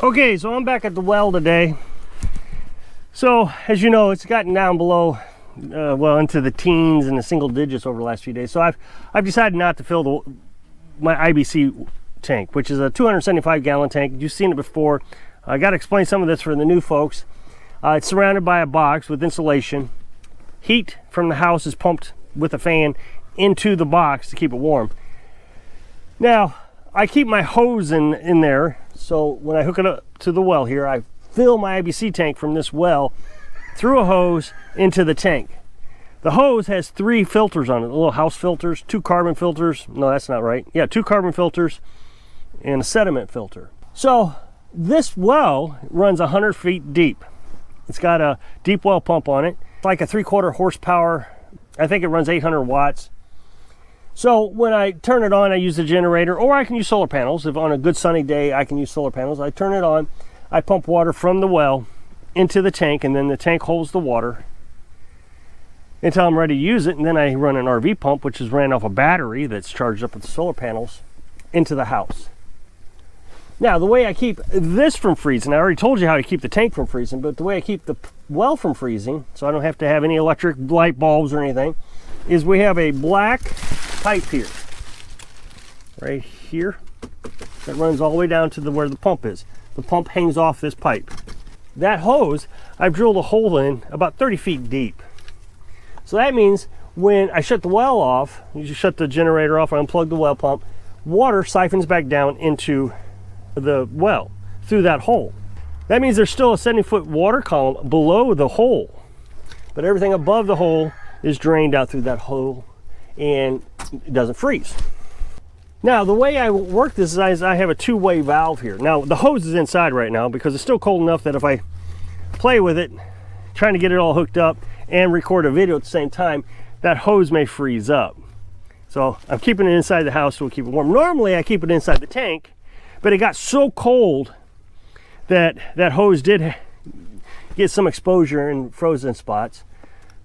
Okay, so I'm back at the well today. So as you know, it's gotten down below, well, into the teens and the single digits over the last few days. So I've decided not to fill my IBC tank, which is a 275 gallon tank. You've seen it before. I got to explain some of this for the new folks. It's surrounded by a box with insulation. Heat from the house is pumped with a fan into the box to keep it warm. Now, I keep my hose in there, so when I hook it up to the well here, I fill my IBC tank from this well through a hose into the tank. The hose has 3 filters on it, little house filters, 2 carbon filters. No, that's not right. Yeah, 2 carbon filters and a sediment filter. So this well runs 100 feet deep. It's got a deep well pump on it. It's like a 3/4 horsepower. I think it runs 800 watts. So when I turn it on, I use the generator, or I can use solar panels. If on a good sunny day, I can use solar panels. I turn it on, I pump water from the well into the tank, and then the tank holds the water until I'm ready to use it. And then I run an RV pump, which is ran off a battery that's charged up with the solar panels, into the house. Now, the way I keep this from freezing, I already told you how to keep the tank from freezing, but the way I keep the well from freezing, so I don't have to have any electric light bulbs or anything, is we have a black pipe here, right here, that runs all the way down to where the pump is. The pump hangs off this pipe. That hose, I've drilled a hole in about 30 feet deep. So that means when I shut the well off, you just shut the generator off and unplug the well pump, water siphons back down into the well through that hole. That means there's still a 70-foot water column below the hole, but everything above the hole is drained out through that hole and it doesn't freeze. Now, the way I work this is I have a 2-way valve here. Now, the hose is inside right now because it's still cold enough that if I play with it, trying to get it all hooked up and record a video at the same time, that hose may freeze up. So I'm keeping it inside the house to keep it warm. Normally, I keep it inside the tank, but it got so cold that that hose did get some exposure in frozen spots.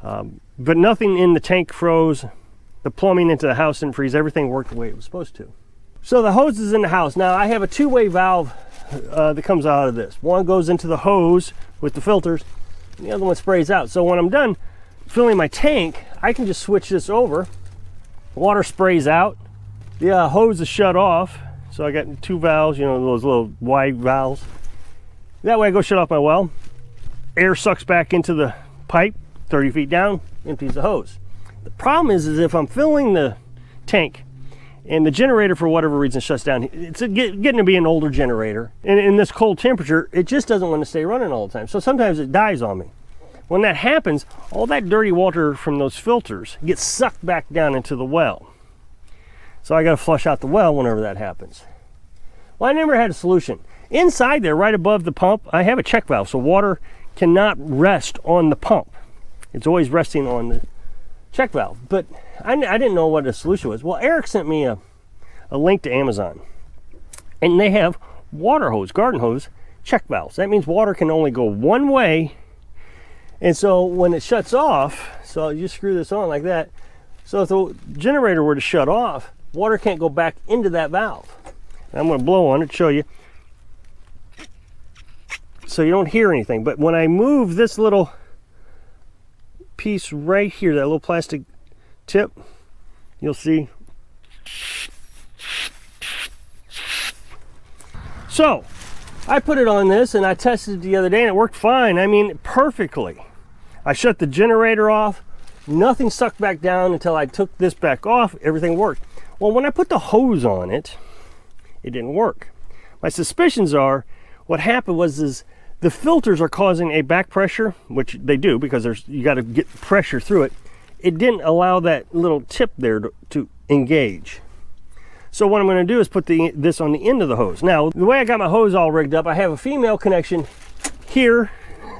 But nothing in the tank froze. The plumbing into the house didn't freeze. Everything worked the way it was supposed to. So the hose is in the house. Now I have a 2-way valve that comes out of this. One goes into the hose with the filters, and the other one sprays out. So when I'm done filling my tank, I can just switch this over. Water sprays out. The hose is shut off. So I got 2 valves, you know, those little wide valves. That way I go shut off my well. Air sucks back into the pipe, 30 feet down, empties the hose. The problem is if I'm filling the tank and the generator for whatever reason shuts down, it's getting to be an older generator. And in this cold temperature, it just doesn't want to stay running all the time. So sometimes it dies on me. When that happens, all that dirty water from those filters gets sucked back down into the well. So I got to flush out the well whenever that happens. Well, I never had a solution. Inside there, right above the pump, I have a check valve, so water cannot rest on the pump. It's always resting on the check valve, but I didn't know what the solution was. Well, Eric sent me a link to Amazon, and they have water hose, garden hose, check valves. That means water can only go one way, and so when it shuts off, so you screw this on like that, so if the generator were to shut off, water can't go back into that valve. And I'm going to blow on it to show you, so you don't hear anything. But when I move this little piece right here, that little plastic tip, you'll see. So I put it on this and I tested it the other day and it worked fine. I mean, perfectly. I shut the generator off, nothing sucked back down until I took this back off. Everything worked. Well, when I put the hose on it, it didn't work. My suspicions are what happened was the filters are causing a back pressure, which they do because you got to get pressure through it. It didn't allow that little tip there to engage. So what I'm going to do is put this on the end of the hose. Now, the way I got my hose all rigged up, I have a female connection here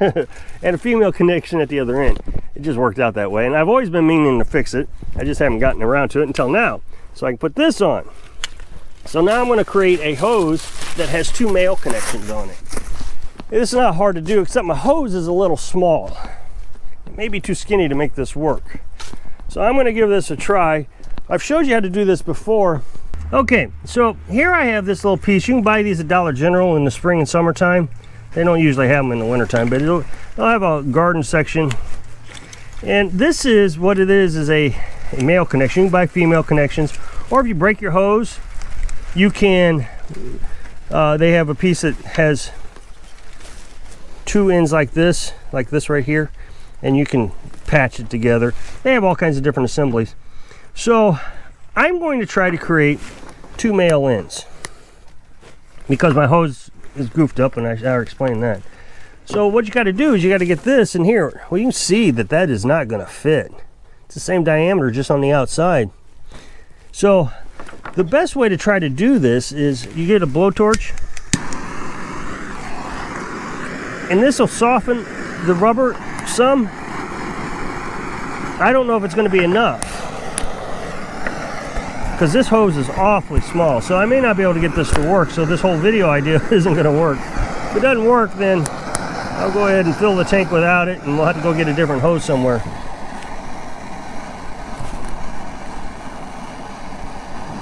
and a female connection at the other end. It just worked out that way, and I've always been meaning to fix it. I just haven't gotten around to it until now. So I can put this on. So now I'm going to create a hose that has 2 male connections on it. This is not hard to do, except my hose is a little small. It may be too skinny to make this work. So I'm going to give this a try. I've showed you how to do this before Okay, so here I have this little piece. You can buy these at Dollar General in the spring and summertime. They don't usually have them in the wintertime, but they'll have a garden section. And this is what it is a male connection. You can buy female connections, or if you break your hose, you can, they have a piece that has two ends like this right here, and you can patch it together. They have all kinds of different assemblies. So I'm going to try to create two male ends because my hose is goofed up, and I already explained that. So what you got to do is you got to get this in here. Well, you can see that that is not going to fit. It's the same diameter just on the outside. So the best way to try to do this is you get a blowtorch, and this will soften the rubber some. I don't know if it's going to be enough because this hose is awfully small, so I may not be able to get this to work. So this whole video idea isn't going to work. If it doesn't work, then I'll go ahead and fill the tank without it, and we'll have to go get a different hose somewhere.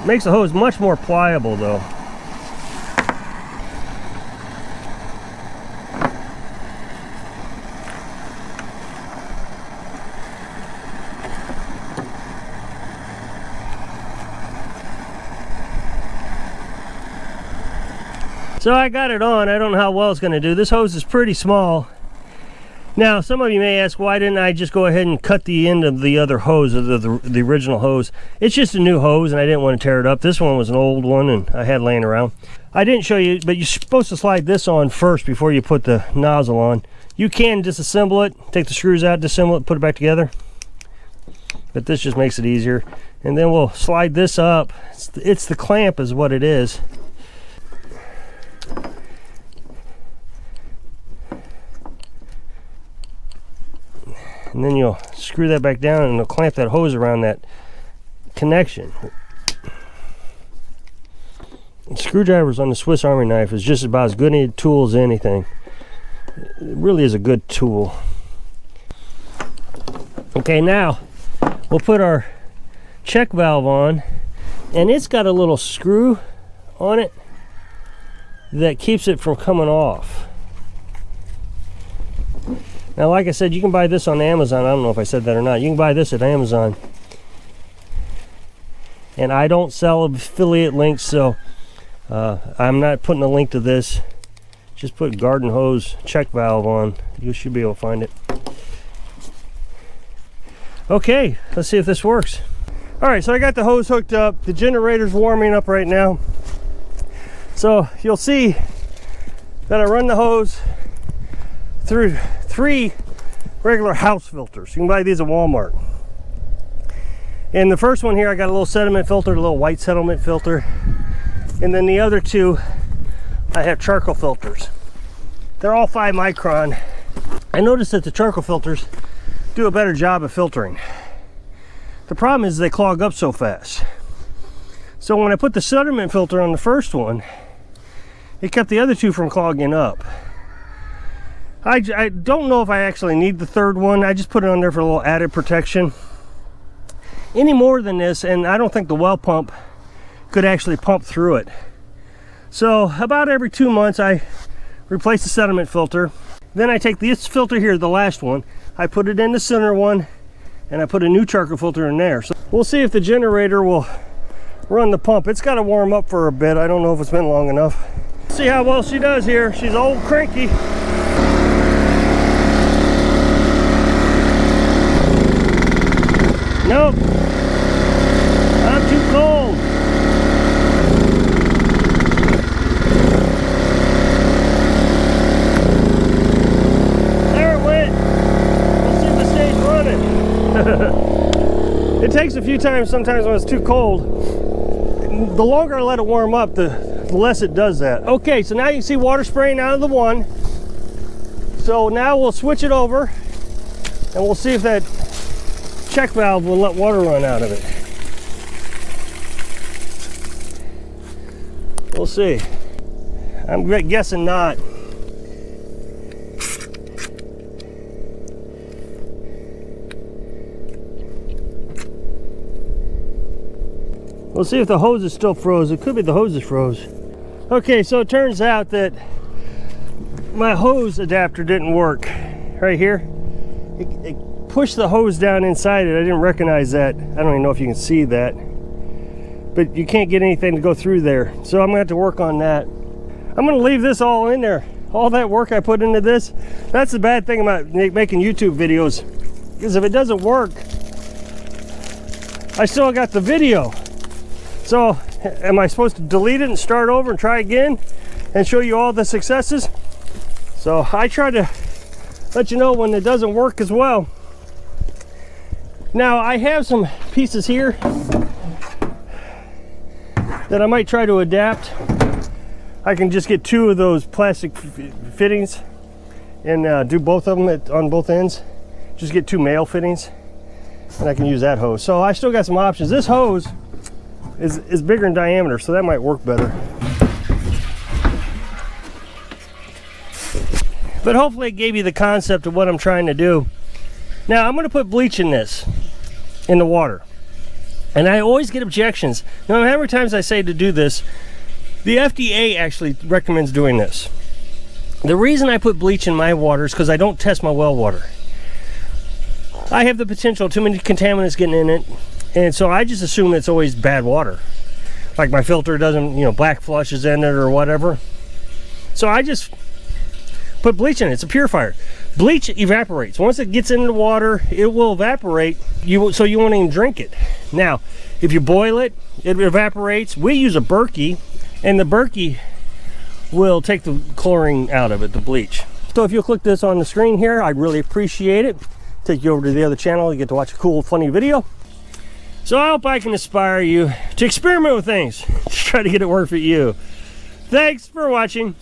Makes the hose much more pliable though. So I got it on. I don't know how well it's going to do. This hose is pretty small. Now, some of you may ask, why didn't I just go ahead and cut the end of the other hose, of the original hose? It's just a new hose, and I didn't want to tear it up. This one was an old one, and I had laying around. I didn't show you, but you're supposed to slide this on first before you put the nozzle on. You can disassemble it, take the screws out, disassemble it, put it back together. But this just makes it easier. And then we'll slide this up. It's the clamp is what it is. And then you'll screw that back down, and it'll clamp that hose around that connection. And screwdrivers on the Swiss Army knife is just about as good a tool as anything. It really is a good tool. Okay, now we'll put our check valve on, and it's got a little screw on it that keeps it from coming off. Now, like I said, you can buy this on Amazon. I don't know if I said that or not. You can buy this at Amazon. And I don't sell affiliate links, so I'm not putting a link to this. Just put garden hose check valve on. You should be able to find it. Okay, let's see if this works. All right, so I got the hose hooked up. The generator's warming up right now. So you'll see that I run the hose through 3 regular house filters. You can buy these at Walmart. And the first one here, I got a little sediment filter, a little white sediment filter. And then the other 2, I have charcoal filters. They're all 5 micron. I noticed that the charcoal filters do a better job of filtering. The problem is they clog up so fast. So when I put the sediment filter on the first one, it kept the other 2 from clogging up. I don't know if I actually need the third one. I just put it on there for a little added protection. Any more than this, and I don't think the well pump could actually pump through it. So about every 2 months I replace the sediment filter. Then I take this filter here, the last one, I put it in the center one, and I put a new charcoal filter in there. So we'll see if the generator will run the pump. It's got to warm up for a bit. I don't know if it's been long enough. See how well she does here. She's old cranky. Nope, I'm too cold. There it went. Let's see if it stays running. It takes a few times sometimes when it's too cold. The longer I let it warm up, the less it does that. Okay, so now you can see water spraying out of the one. So now we'll switch it over, and we'll see if that check valve will let water run out of it. We'll see. I'm guessing not. We'll see if the hose is still froze. It could be the hose is froze. Okay, so it turns out that my hose adapter didn't work. Right here, it pushed the hose down inside it. I didn't recognize that. I don't even know if you can see that, but you can't get anything to go through there. So I'm gonna have to work on that. I'm gonna leave this all in there. All that work I put into this. That's the bad thing about making YouTube videos, because if it doesn't work, I still got the video. So am I supposed to delete it and start over and try again and show you all the successes? So I try to let you know when it doesn't work as well. Now I have some pieces here that I might try to adapt. I can just get 2 of those plastic fittings and do both of them on both ends. Just get 2 male fittings and I can use that hose. So I still got some options. This hose is bigger in diameter, so that might work better. But hopefully it gave you the concept of what I'm trying to do. Now I'm going to put bleach in this, in the water. And I always get objections. No matter how many times I say to do this, the FDA actually recommends doing this. The reason I put bleach in my water is because I don't test my well water. I have the potential, too many contaminants getting in it, and so I just assume it's always bad water. Like my filter doesn't, black flushes in it or whatever. So I just put bleach in it. It's a purifier. Bleach evaporates. Once it gets into the water, it will evaporate, so you won't even drink it. Now, if you boil it, it evaporates. We use a Berkey, and the Berkey will take the chlorine out of it, the bleach. So if you'll click this on the screen here, I'd really appreciate it. Take you over to the other channel. You get to watch a cool, funny video. So I hope I can inspire you to experiment with things, to try to get it work for you. Thanks for watching.